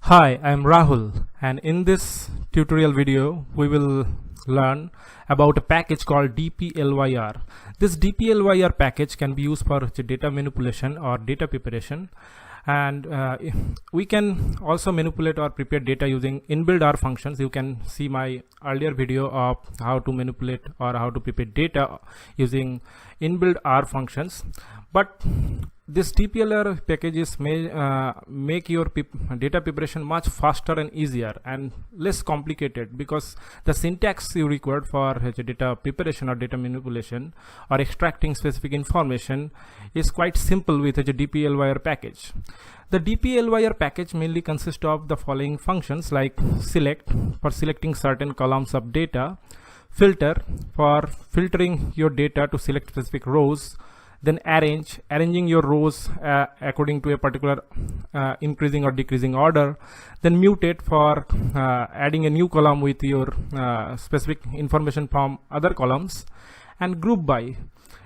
Hi, I am Rahul, and in this tutorial video we will learn about a package called dplyr. This dplyr package can be used for data manipulation or data preparation, and we can also manipulate or prepare data using inbuilt R functions. You can see my earlier video of how to manipulate or how to prepare data using inbuilt R functions, but this dplyr packages may make your data preparation much faster and easier and less complicated, because the syntax you require for data preparation or data manipulation or extracting specific information is quite simple with a dplyr package. The dplyr package mainly consists of the following functions, like select for selecting certain columns of data, filter for filtering your data to select specific rows, then arranging your rows according to a particular increasing or decreasing order, then mutate for adding a new column with your specific information from other columns, and group by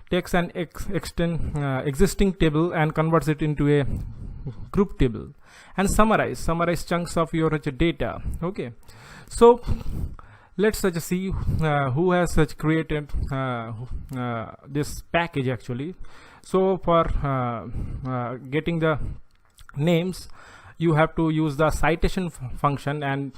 takes an existing table and converts it into a group table, and summarize chunks of your data. Okay, so let's just see who has created this package actually. So for getting the names, you have to use the citation function and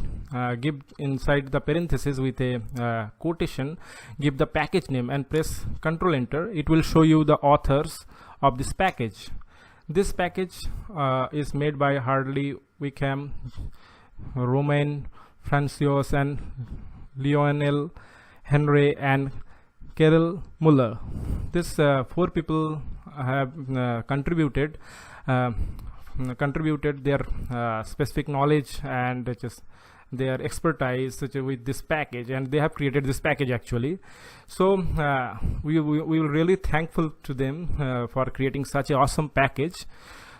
give inside the parenthesis with a quotation, give the package name and press Ctrl Enter. It will show you the authors of this package. This package is made by Hartley, Wickham, Romain, Francios, and Lionel, Henry, and Carol Muller. This four people have contributed their specific knowledge and just their expertise with this package, and they have created this package actually. So we will really thankful to them for creating such an awesome package.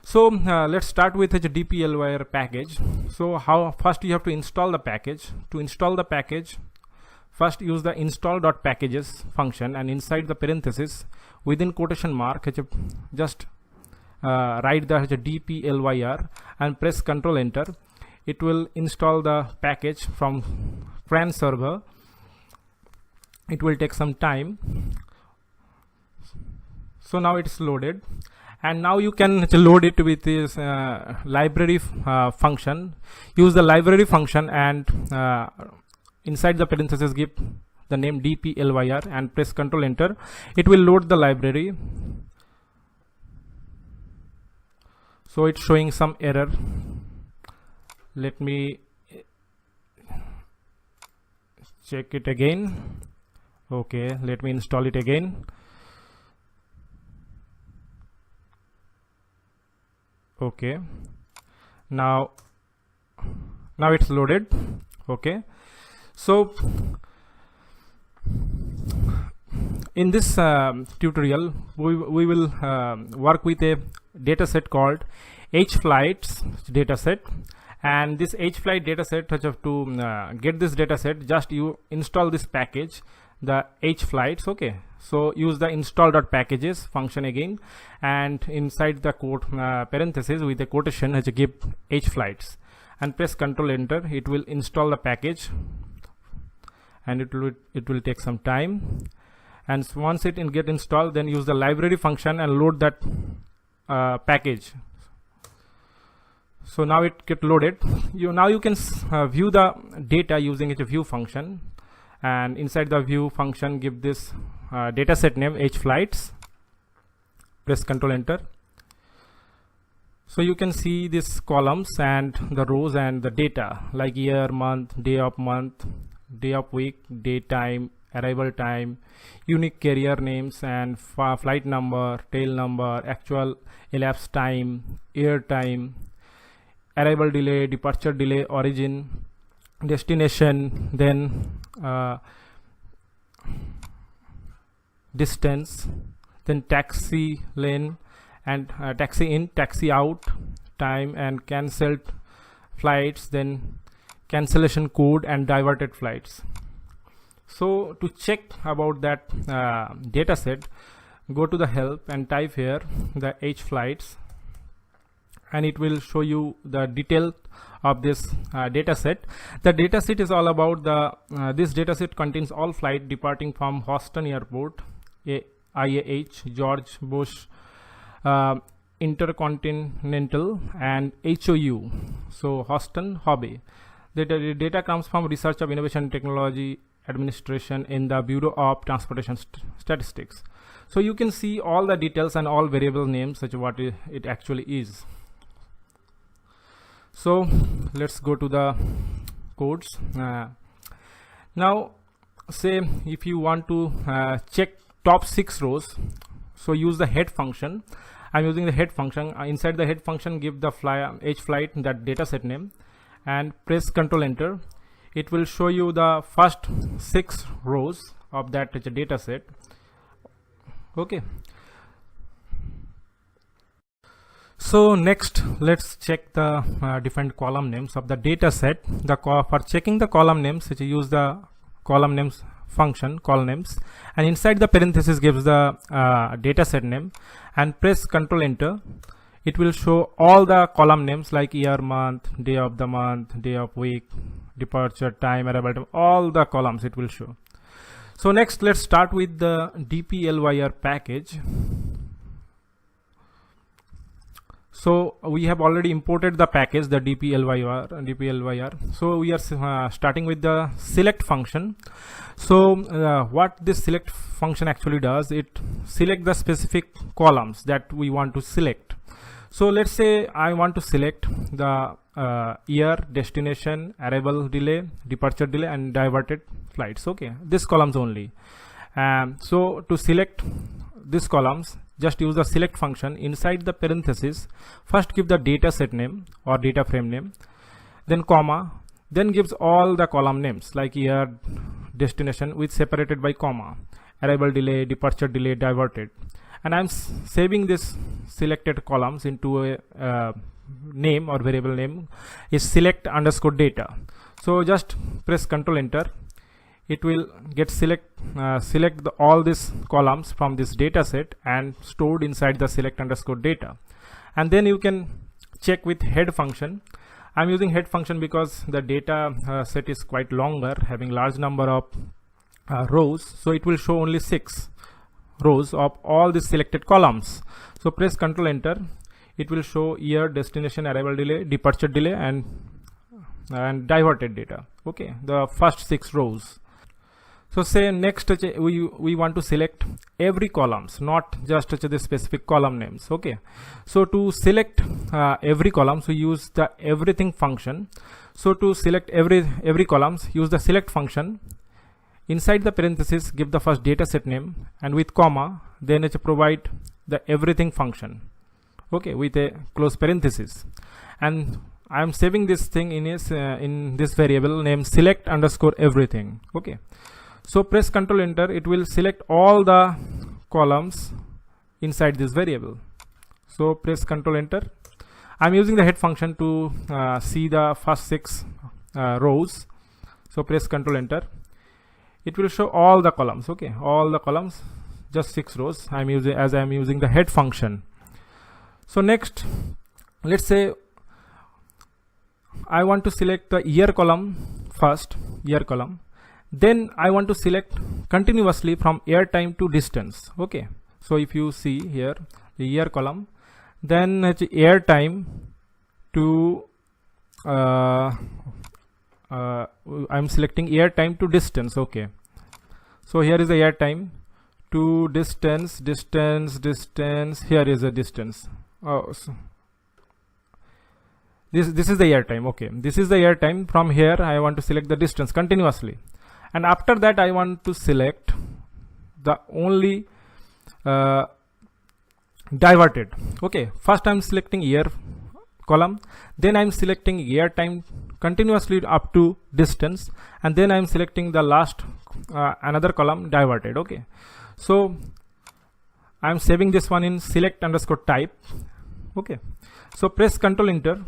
So let's start with a dplyr package. So first you have to install the package. To install the package, first use the install.packages function, and inside the parenthesis within quotation mark just write the dplyr and press Ctrl Enter. It will install the package from CRAN server. It will take some time. So now it's loaded, and now you can load it with this library function. Use the library function and inside the parenthesis give the name dplyr and press Ctrl Enter. It will load the library. So it's showing some error. Let me check it again. Okay, let me install it again. Okay, now it's loaded. Okay, so in this tutorial we will work with a data set called hflights data set, and this hflight data set, to get this data set, just you install this package, the hflights. Okay, so use the install.packages function again, and inside the quote parenthesis with the quotation give hflights and press Ctrl Enter. It will install the package, and it will take some time. And once it get installed, then use the library function and load that package. So now it get loaded. Now you can view the data using a view function, and inside the view function give this data set name hflights. Press Ctrl Enter. So you can see these columns and the rows and the data like year, month, day of week, date, time, arrival time, unique carrier names, and flight number, tail number, actual elapsed time, air time, arrival delay, departure delay, origin, destination, then distance, then taxi lane, and taxi in, taxi out, time, and cancelled flights, then cancellation code, and diverted flights. So to check about that data set, go to the help and type here the hflights and it will show you the detail of this data set. The data set is all about this data set contains all flight departing from Houston Airport, IAH, George Bush Intercontinental, and HOU, so Houston Hobby. The data comes from Research of Innovation Technology Administration in the Bureau of Transportation Statistics. So you can see all the details and all variable names, such what it actually is. So let's go to the codes. Now say if you want to check top 6 rows, so use the head function. I'm using the head function. Inside the head function, give the hflight that data set name and press Ctrl Enter. It will show you the first 6 rows of that data set. Okay. So next, let's check the different column names of the data set. For checking the column names, use the column names function, call names, and inside the parenthesis gives the data set name, and press Ctrl Enter. It will show all the column names like year, month, day of the month, day of week, departure time, arrival time, all the columns it will show. So next, let's start with the dplyr package. So we have already imported the package, the dplyr. So we are starting with the select function. So what this select function actually does, it select the specific columns that we want to select. So let's say I want to select the year, destination, arrival delay, departure delay, and diverted flights. Okay, these columns only. So to select these columns, just use the select function. Inside the parenthesis, first give the data set name or data frame name, then comma, then gives all the column names like year, destination with separated by comma, arrival delay, departure delay, diverted. And I'm saving this selected columns into a name or variable name is select underscore data. So just press Ctrl Enter. It will get select all these columns from this data set and stored inside the select underscore data. And then you can check with head function. I'm using head function because the data set is quite longer, having large number of rows, so it will show only 6 rows of all the selected columns. So press Ctrl Enter. It will show year, destination, arrival delay, departure delay, and diverted data. Okay, the first 6 rows. So say next we want to select every columns, not just the specific column names. Okay, so to select every column, so use the everything function. So to select every columns, use the select function. Inside the parenthesis, give the first data set name, and with comma, then provide the everything function. Okay, with a close parenthesis, and I am saving this thing in this variable named select underscore everything. Okay, so press Ctrl Enter. It will select all the columns inside this variable. So press Ctrl Enter. I'm using the head function to see the first 6 rows. So press Ctrl Enter. It will show all the columns. Okay, all the columns, just 6 rows. I'm using the head function. So next, let's say I want to select the year column first, year column. Then I want to select continuously from air time to distance. Okay, so if you see here the year column, then air time to I'm selecting air time to distance. Okay, so here is the air time to distance. Here is the distance. So this is the air time. Okay, this is the air time. From here I want to select the distance continuously, and after that I want to select the only diverted. Okay, first I'm selecting year column, then I'm selecting air time continuously up to distance, and then I'm selecting the last another column diverted. Okay, so I'm saving this one in select underscore type. Okay, so press Ctrl Enter.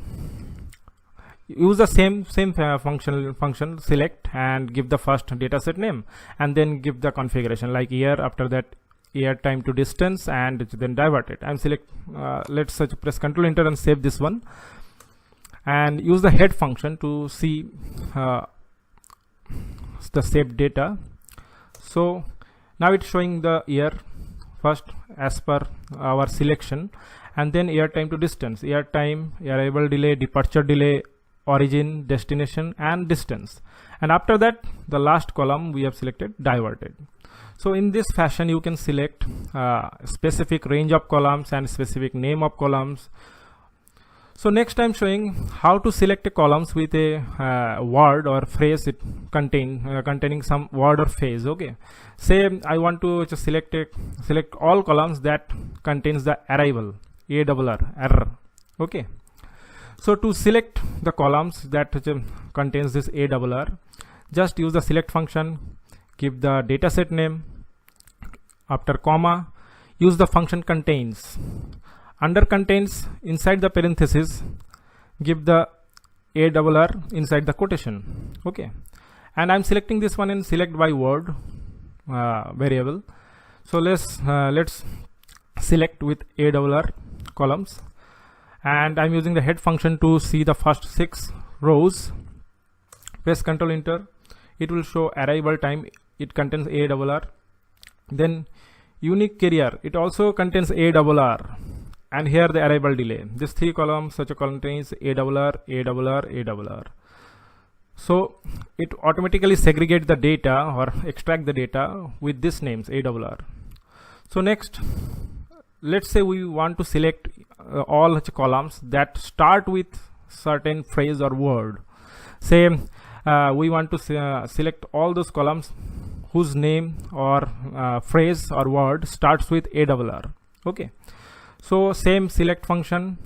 Use the same function select and give the first data set name, and then give the configuration like year, after that airtime to distance, and then divert it. I'm select let's press Ctrl Enter and save this one, and use the head function to see the saved data. So now it's showing the year first as per our selection, and then airtime to distance, airtime, arrival delay, departure delay, origin, destination, and distance. And after that, the last column we have selected diverted. So in this fashion you can select specific range of columns and specific name of columns. So next I'm showing how to select a columns with a word or phrase it containing some word or phrase. Okay, say I want to just select all columns that contains the arrival, error. Okay, so to select the columns that contains this error, just use the select function, give the dataset name, after comma use the function contains, under contains inside the parenthesis give the error inside the quotation. Okay, and I'm selecting this one in select by word variable. So let's select with error columns, and I'm using the head function to see the first 6 rows. Press Ctrl Enter, it will show arrival time, it contains error. Then unique carrier, it also contains error, and here the arrival delay. This 3 columns contains error. So it automatically segregate the data or extract the data with this names error. So next, let's say we want to select all columns that start with certain phrase or word. Say we want to select all those columns whose name or phrase or word starts with error. Okay, so same select function,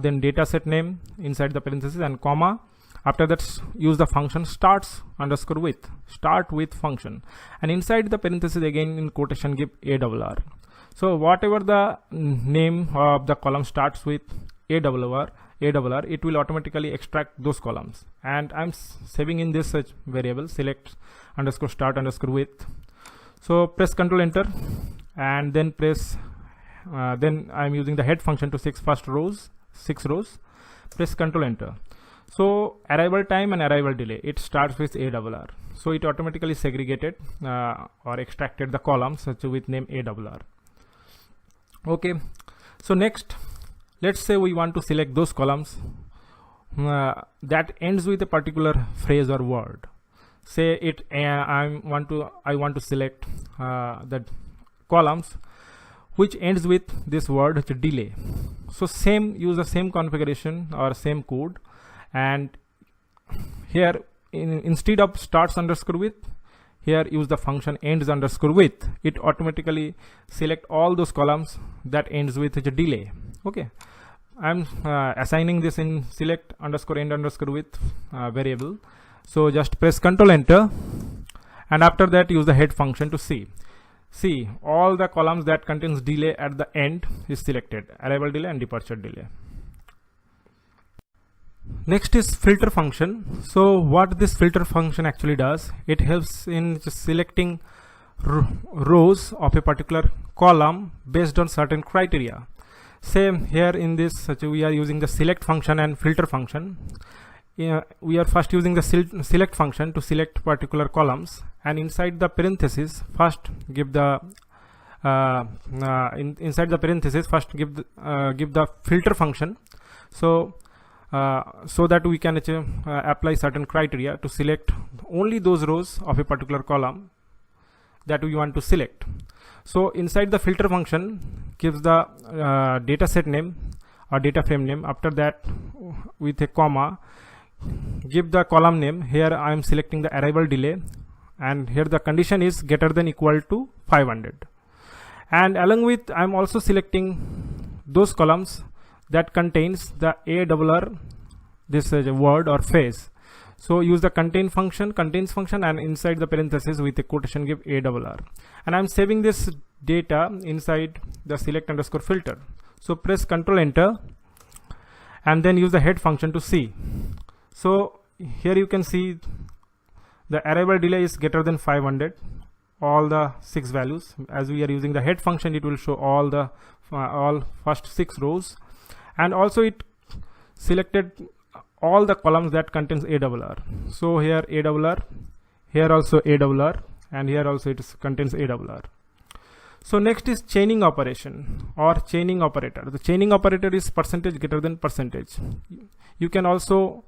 then dataset name inside the parenthesis and comma. After that use the function starts underscore with, start with function, and inside the parenthesis again in quotation give error. So whatever the name of the column starts with error, it will automatically extract those columns. And I'm saving in this such variable select underscore start underscore with. So press Ctrl Enter, and then press then I'm using the head function to 6 rows. Press Ctrl Enter. So arrival time and arrival delay, it starts with error. So it automatically segregated or extracted the columns such with name error. Okay, so next let's say we want to select those columns that ends with a particular phrase or word. Say it I want to select the columns which ends with this word delay. So use the same configuration or same code, and here instead of starts underscore with, here use the function ends underscore with. It automatically select all those columns that ends with delay. Okay, I'm assigning this in select underscore end underscore with variable. So just press Ctrl Enter, and after that use the head function to see all the columns that contains delay at the end is selected, arrival delay and departure delay. Next is filter function. So what this filter function actually does, it helps in just selecting rows of a particular column based on certain criteria. Same here in this, we are using the select function and filter function. We are first using the select function to select particular columns, and inside the parenthesis first give the inside the parenthesis first give the filter function. So that we can apply certain criteria to select only those rows of a particular column that we want to select. So inside the filter function gives the dataset name or data frame name. After that, with a comma, give the column name. Here I am selecting the arrival delay, and here the condition is greater than equal to 500. And along with, I am also selecting those columns that contains the error, this is a word or phrase. So use the contains function, and inside the parenthesis with a quotation give error. And I'm saving this data inside the select underscore filter. So press Ctrl Enter, and then use the head function to see. So here you can see the arrival delay is greater than 500. all the 6 values. As we are using the head function, it will show all the all first 6 rows, and also it selected all the columns that contains ARR. So here ARR, here also ARR, and here also it contains ARR. So next is chaining operation or chaining operator. The chaining operator is percentage greater than percentage. You can also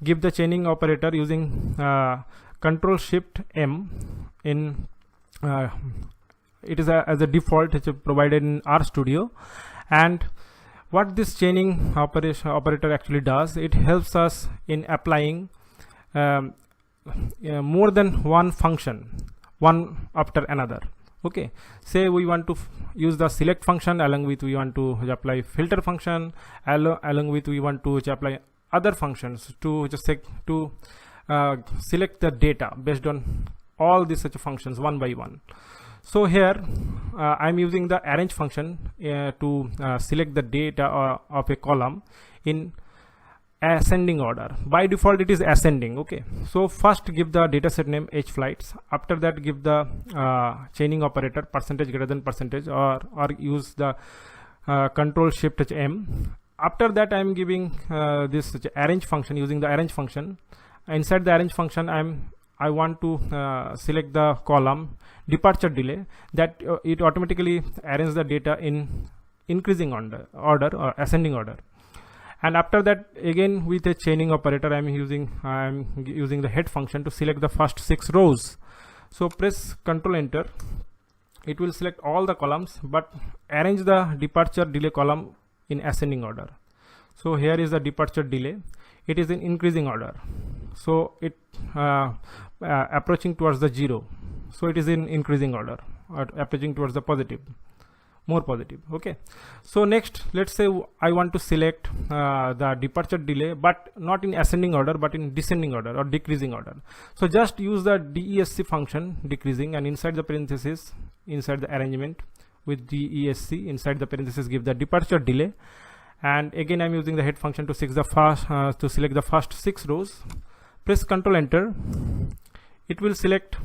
give the chaining operator using Control Shift M in it is as a default. It's provided in RStudio. And what this chaining operator actually does, it helps us in applying more than one function, one after another. Okay, say we want to use the select function, along with we want to apply filter function, along with we want to apply other functions to just select the data based on all these such functions one by one. So here I'm using the arrange function to select the data of a column in ascending order. By default it is ascending. Okay, so first give the dataset name hflights, after that give the chaining operator percentage greater than percentage, or use the Control Shift M. After that I'm giving this arrange function, using the arrange function. Inside the arrange function I want to select the column departure delay, that it automatically arranges the data in increasing order or ascending order. And after that, again with a chaining operator, I'm using the head function to select the first 6 rows. So press Control Enter. It will select all the columns, but arrange the departure delay column in ascending order. So here is the departure delay. It is in increasing order. So it approaching towards the 0. So it is in increasing order, or approaching towards the positive, more positive. Okay, so next let's say I want to select the departure delay, but not in ascending order but in descending order or decreasing order. So just use the DESC function, decreasing, and inside the parenthesis, inside the arrangement with DESC, inside the parenthesis give the departure delay. And again I'm using the head function to select the first 6 rows. Press Control Enter. It will select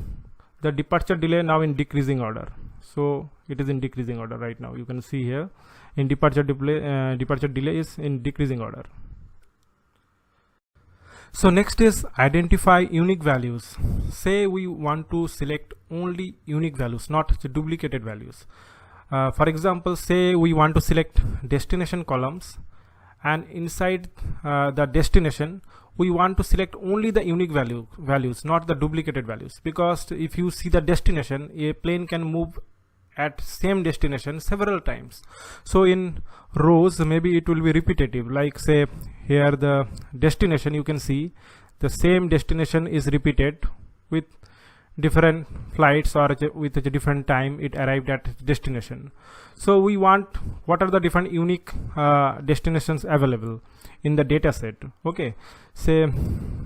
the departure delay now in decreasing order. So it is in decreasing order right now. You can see here in departure delay is in decreasing order. So next is identify unique values. Say we want to select only unique values, not duplicated values. For example, say we want to select destination columns, and inside the destination we want to select only the unique values, not the duplicated values, because if you see the destination, a plane can move at same destination several times. So in rows maybe it will be repetitive, like say here the destination, you can see the same destination is repeated with different flights or with a different time it arrived at destination. So we want what are the different unique destinations available in the data set. Okay, say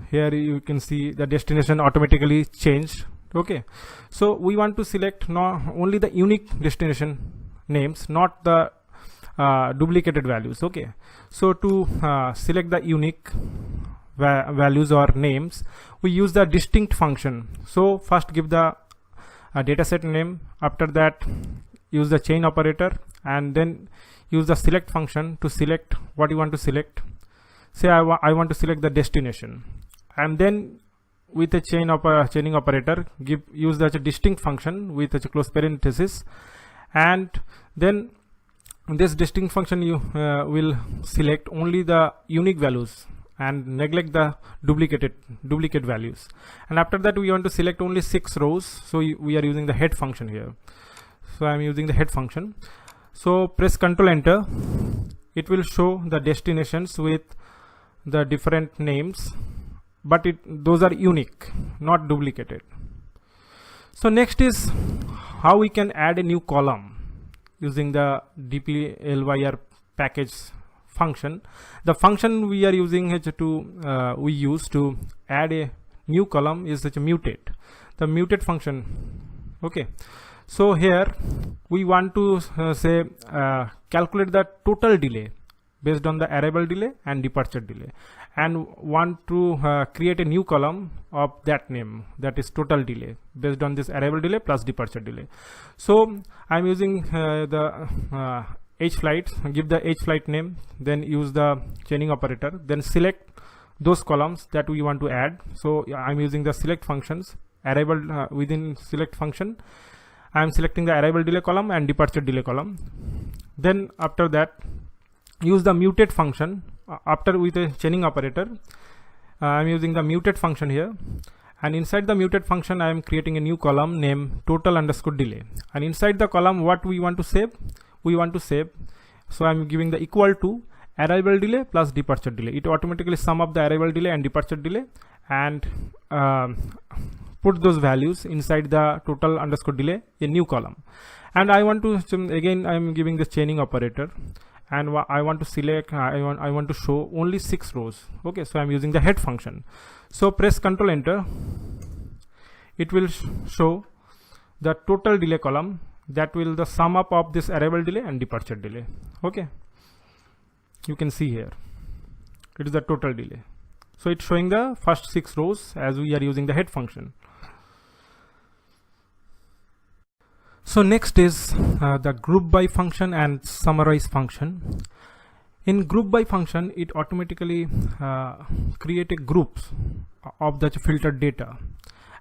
here you can see the destination automatically changed. Okay, so we want to select only the unique destination names, not the duplicated values. Okay, so to select the unique values or names, we use the distinct function. So first give the dataset name, after that use the chain operator, and then use the select function to select what you want to select. Say I want to select the destination, and then with a chaining operator use the distinct function with a close parenthesis, and then this distinct function you will select only the unique values and neglect the duplicate values. And after that we want to select only 6 rows, so we are using the head function here. So I am using the head function. So press Control Enter. It will show the destinations with the different names, but those are unique, not duplicated. So next is how we can add a new column using the dplyr package function. The function we are using we use to add a new column is such a mutate, the mutate function. Okay, so here we want to calculate the total delay based on the arrival delay and departure delay, and want to create a new column of that name, that is total delay, based on this arrival delay plus departure delay. So I'm using the hflights, give the hflight name, then use the chaining operator, then select those columns that we want to add. So I'm using the select functions, arrival within select function I am selecting the arrival delay column and departure delay column. Then after that use the mutate function. After with a chaining operator I am using the mutate function here, and inside the mutate function I am creating a new column named total underscore delay, and inside the column what we want to save, so I am giving the equal to arrival delay plus departure delay. It automatically sum up the arrival delay and departure delay and put those values inside the total underscore delay, a new column. And I want to again I am giving the chaining operator, and I want to select I want to show only 6 rows. Okay, so I am using the head function. So press Ctrl Enter. It will show the total delay column, that will the sum up of this arrival delay and departure delay. Okay, you can see here it is the total delay. So it's showing the first 6 rows as we are using the head function. So next is the group by function and summarize function. In group by function it automatically create a groups of the filtered data,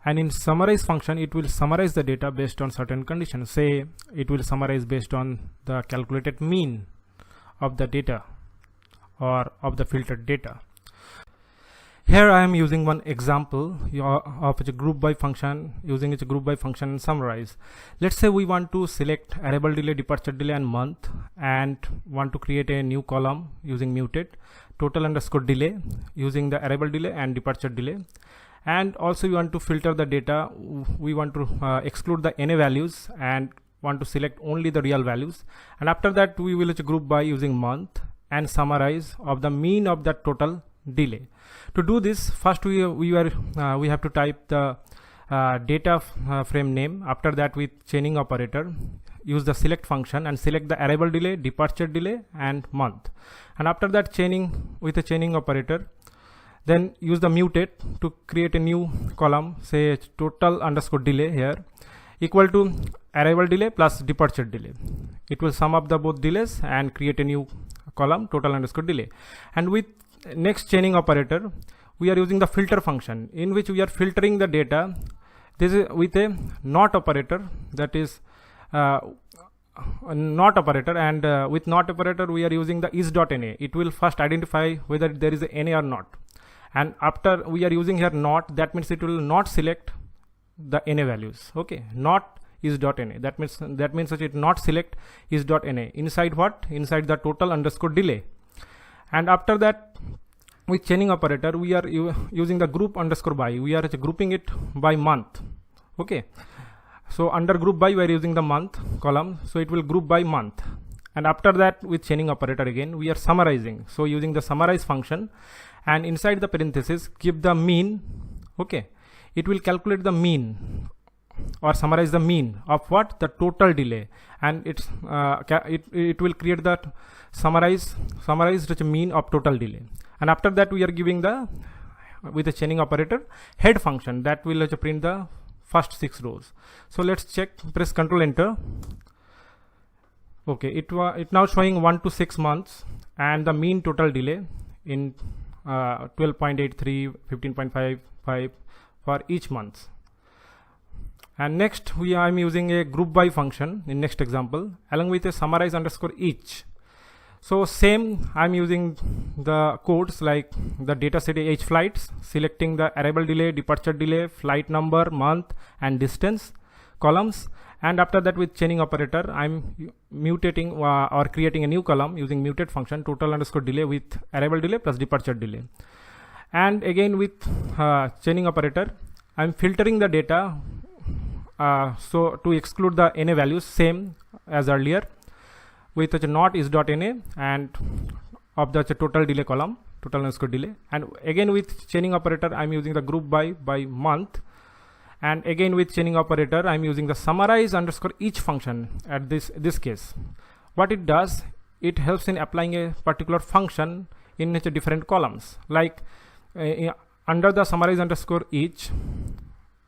and in summarize function it will summarize the data based on certain conditions. Say it will summarize based on the calculated mean of the data or of the filtered data. Here I am using one example of a group by function, using a group by function and summarize. Let's say we want to select arrival delay, departure delay and month, and want to create a new column using mutate, total underscore delay, using the arrival delay and departure delay. And also we want to filter the data. We want to exclude the NA values and want to select only the real values. And after that we will group by using month and summarize of the mean of that total delay. To do this, first we have to type the data frame name. After that with chaining operator use the select function and select the arrival delay, departure delay and month. And after that chaining with a chaining operator, then use the mutate to create a new column, say total underscore delay here, equal to arrival delay plus departure delay. It will sum up the both delays and create a new column, total underscore delay. And with next chaining operator we are using the filter function, in which we are filtering the data. This is with a not operator, that is not operator, and with not operator we are using the is.na. It will first identify whether there is a NA or not, and after we are using here not, that means it will not select the NA values. Okay, not is.na, that means that it not select is.na inside what, inside the total underscore delay. And after that with chaining operator we are using the group underscore by, we are grouping it by month. Okay, so under group by we are using the month column, so it will group by month. And after that with chaining operator again we are summarizing, so using the summarize function, and inside the parenthesis give the mean. Okay, it will calculate the mean or summarize the mean of what, the total delay, and it's it will create that summarized mean of total delay. And after that we are giving the with the chaining operator head function that will print the first 6 rows. So let's check, press Ctrl Enter. Okay, it now showing 1 to 6 months and the mean total delay in 12.83, 15.55 for each month. And next I'm using a group by function in next example along with a summarize underscore each. So same, I'm using the codes like the data set hflights, selecting the arrival delay, departure delay, flight number, month and distance columns. And after that with chaining operator I'm mutating or creating a new column using mutate function, total underscore delay with arrival delay plus departure delay. And again with chaining operator I'm filtering the data, so to exclude the NA values, same as earlier with the not is.na and of the total delay column, total underscore delay. And again with chaining operator I'm using the group by month, and again with chaining operator I'm using the summarize underscore each function. At this case what it does, it helps in applying a particular function in different columns. Like under the summarize underscore each,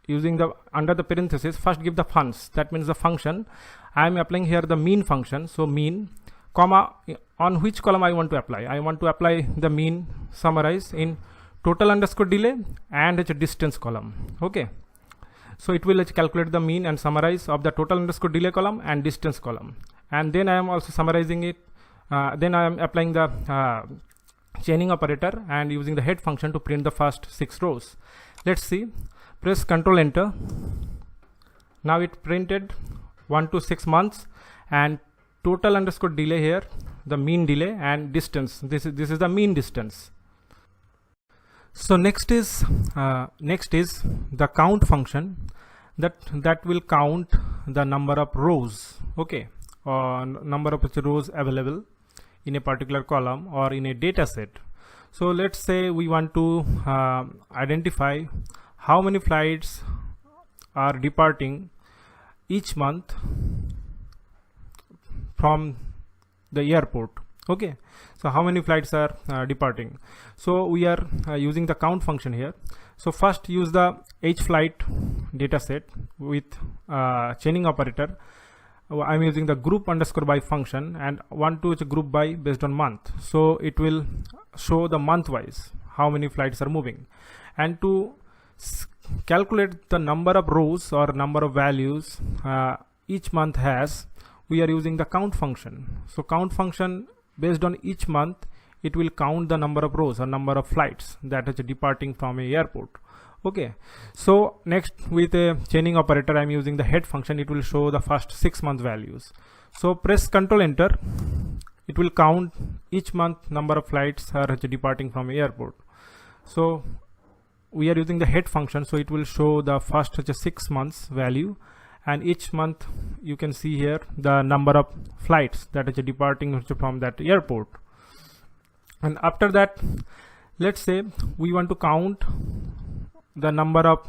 using the under the parenthesis, first give the funds, that means the function. I am applying here the mean function, so mean comma, on which column I want to apply. I want to apply the mean summarize in total underscore delay and its distance column. Okay, so it will calculate the mean and summarize of the total underscore delay column and distance column, and then I am also summarizing it. Then I am applying the chaining operator and using the head function to print the first 6 rows. Let's see. Press Ctrl Enter. Now it printed 1 to 6 months and total underscore delay here, the mean delay, and distance. This is the mean distance. So next is the count function that will count the number of rows. Okay, or number of rows available in a particular column or in a data set. So let's say we want to identify how many flights are departing each month from the airport. Okay, so how many flights are departing? So we are using the count function here. So first use the hflight data set with chaining operator. I'm using the group underscore by function and want to group by based on month, so it will show the month wise how many flights are moving. And to calculate the number of rows or number of values each month has, we are using the count function. So count function, based on each month, it will count the number of rows or number of flights that is departing from a airport. Okay, so next with a chaining operator, I'm using the head function. It will show the first 6 month values. So press Ctrl Enter. It will count each month number of flights are departing from a airport. So we are using the head function, so it will show the first 6 months value, and each month you can see here the number of flights that is departing from that airport. And after that, let's say we want to count the number of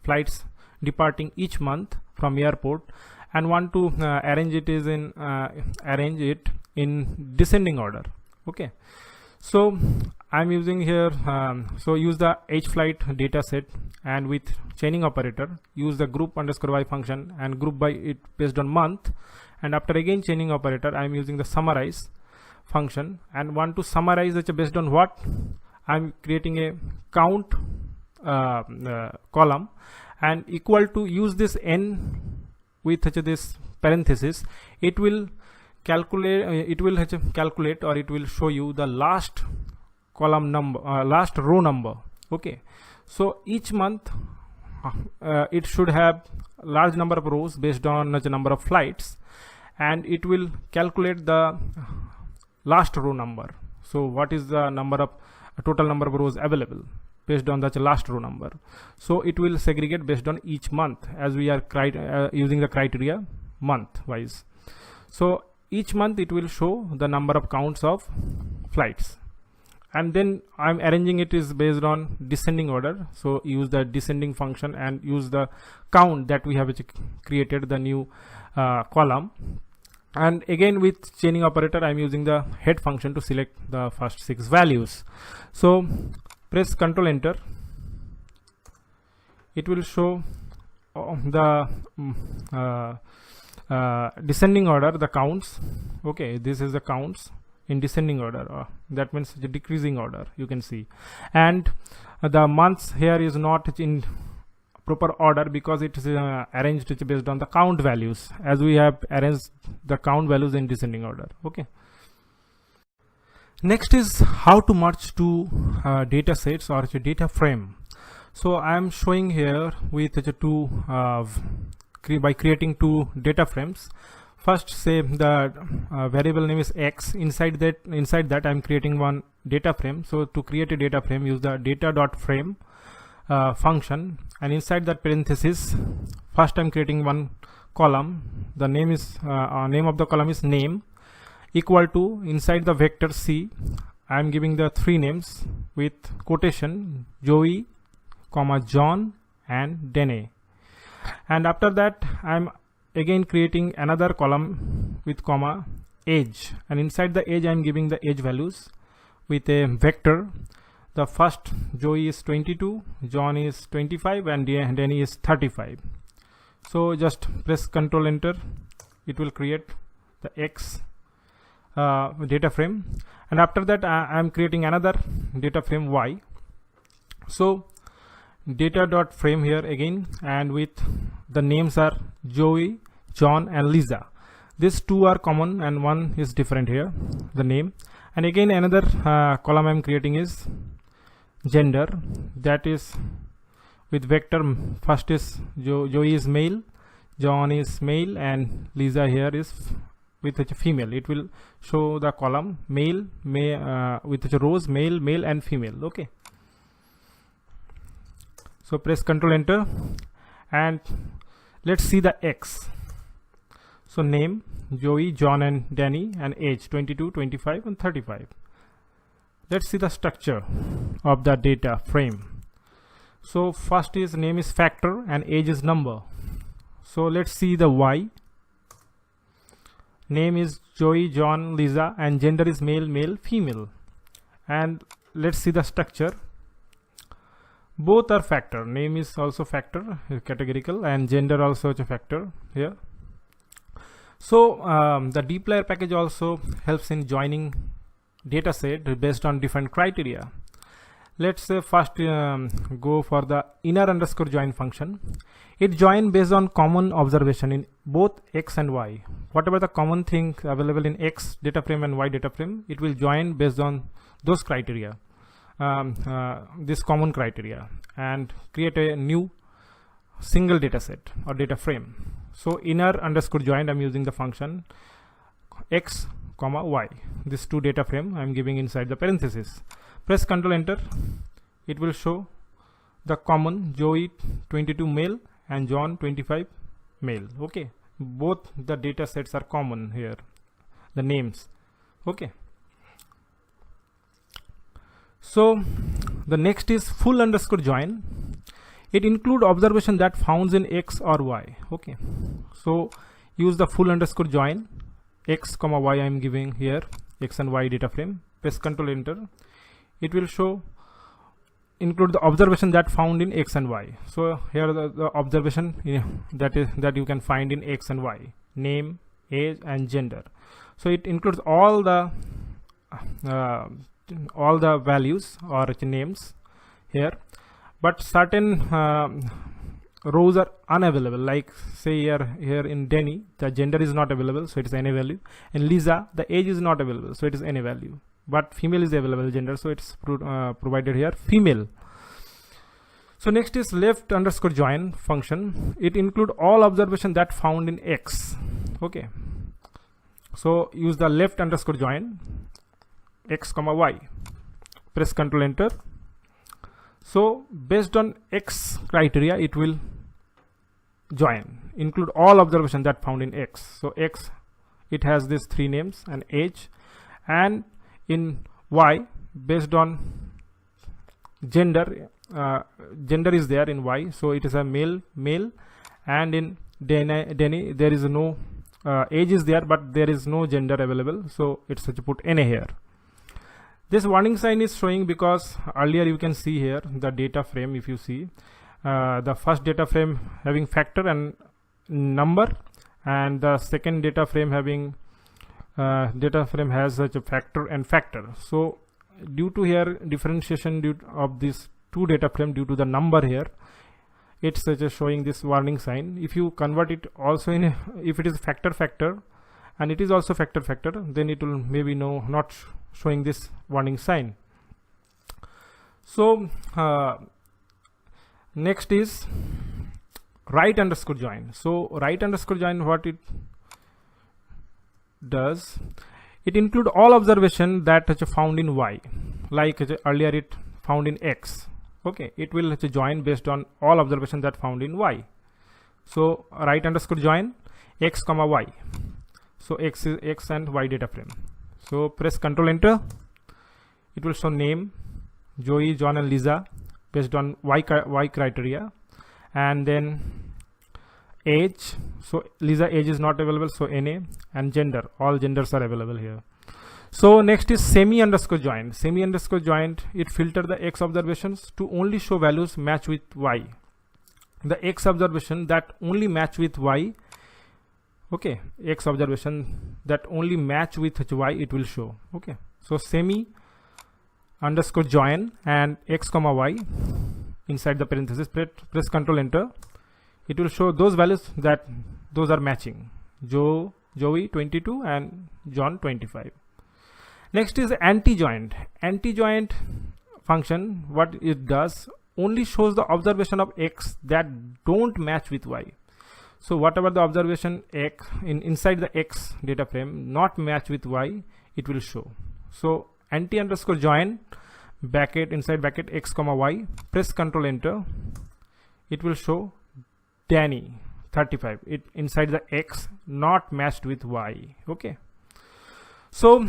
flights departing each month from airport and want to arrange it in descending order. Okay, so I'm using here so use the hflight data set and with chaining operator use the group underscore by function and group by it based on month, and after again chaining operator I'm using the summarize function and want to summarize it based on what I'm creating a count column and equal to use this n with this parenthesis. It will calculate or it will show you the last column number, last row number. Okay, so each month it should have large number of rows based on the number of flights, and it will calculate the last row number. So what is the number of total number of rows available based on the last row number. So it will segregate based on each month, as we are using the criteria month wise. So each month it will show the number of counts of flights, and then I'm arranging it is based on descending order. So use the descending function and use the count that we have created the new column, and again with chaining operator I'm using the head function to select the first 6 values. So press Ctrl Enter. It will show the descending order, the counts. Okay, this is the counts in descending order, that means the decreasing order, you can see. And the months here is not in proper order because it is arranged based on the count values, as we have arranged the count values in descending order. Okay, next is how to merge two data sets or data frame. So I am showing here with two by creating 2 data frames. First, say the variable name is x. Inside that I'm creating one data frame. So to create a data frame, use the data.frame function, and inside that parenthesis, first I'm creating one column. The name is name of the column is name, equal to, inside the vector c I'm giving the 3 names with quotation, Joey, John and Dene. And after that I'm again creating another column with age, and inside the age I'm giving the age values with a vector. The first Joey is 22, John is 25, and Danny is 35. So just press Ctrl Enter. It will create the X data frame, and after that I am creating another data frame Y. So data dot frame here again, and with the names are Joey, John, and Lisa. These two are common and one is different here, the name. And again another column I am creating is gender, that is with vector. First is Joey is male, John is male, and Lisa here is with a female. It will show the column male, with the rows male, male, and female. Okay. So press Ctrl Enter, and let's see the X. So name Joey, John, and Danny, and age 22, 25, and 35. Let's see the structure of the data frame. So first is name is factor and age is number. So let's see the Y. Name is Joey, John, Lisa, and gender is male, male, female. And let's see the structure. Both are factor. Name is also factor, categorical, and gender also a factor here. So the dplyr package also helps in joining data set based on different criteria. Let's say first go for the inner underscore join function. It join based on common observation in both X and Y. Whatever the common thing available in X data frame and Y data frame, it will join based on those criteria, this common criteria, and create a new single data set or data frame. So inner underscore join, I'm using the function X comma Y. This two data frame I'm giving inside the parenthesis. Press Ctrl Enter. It will show the common Joey 22 male and John 25 male. Okay, both the data sets are common here, the names. Okay. So the next is full underscore join. It include observation that found in X or Y. Okay, so use the full underscore join X comma Y. I am giving here X and Y data frame. Press Ctrl Enter. It will show include the observation that found in X and Y. So here the observation that you can find in X and Y: name, age, and gender. So it includes all the values or names here, but certain rows are unavailable. Like say here in Danny, the gender is not available, so it is any value. In Lisa, the age is not available, so it is any value. But female is available gender, so it's provided here female. So next is left underscore join function. It include all observation that found in X. Okay, so use the left underscore join X comma Y. Press Ctrl Enter. So based on X criteria, it will join, include all observation that found in X. So X, it has these three names and age, and in Y, based on gender, gender is there in Y, so it is a male, and in Danny there is no age is there, but there is no gender available, so it's such to put NA here. This warning sign is showing because earlier you can see here the data frame. If you see the first data frame having factor and number, and the second data frame having has such a factor and factor. So due to here differentiation of these two data frame due to the number here, it's such a showing this warning sign. If you convert it also in if it is factor and it is also factor, then it will maybe not showing this warning sign. So next is right underscore join. So right underscore join, what it does, it include all observation that found in Y, like earlier it found in X. Okay, it will join based on all observation that found in Y. So right underscore join X comma Y. So X is X and Y data frame. So press Ctrl Enter. It will show name Joey, John, and Lisa based on Y criteria, and then age. So Lisa age is not available, so NA, and gender, all genders are available here. So next is semi underscore joint. Semi underscore joint, it filter the x observations to only show values match with y. The x observation that only match with y, okay, x observation that only match with y, it will show. Okay, so semi underscore join and x comma y inside the parenthesis, press Ctrl Enter. It will show those values that those are matching, Joey 22 and John 25. Next is anti-joint. Anti-joint function, what it does, only shows the observation of x that don't match with y. So whatever the observation x inside the x data frame not match with y, it will show. So anti underscore join bracket inside bracket x comma y, press Ctrl Enter. It will show Danny 35, it inside the x not matched with y. Okay, so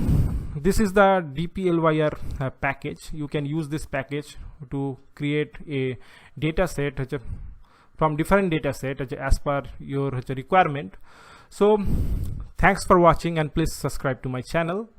this is the dplyr package. You can use this package to create a data set from different data set as per your requirement. So thanks for watching, and please subscribe to my channel.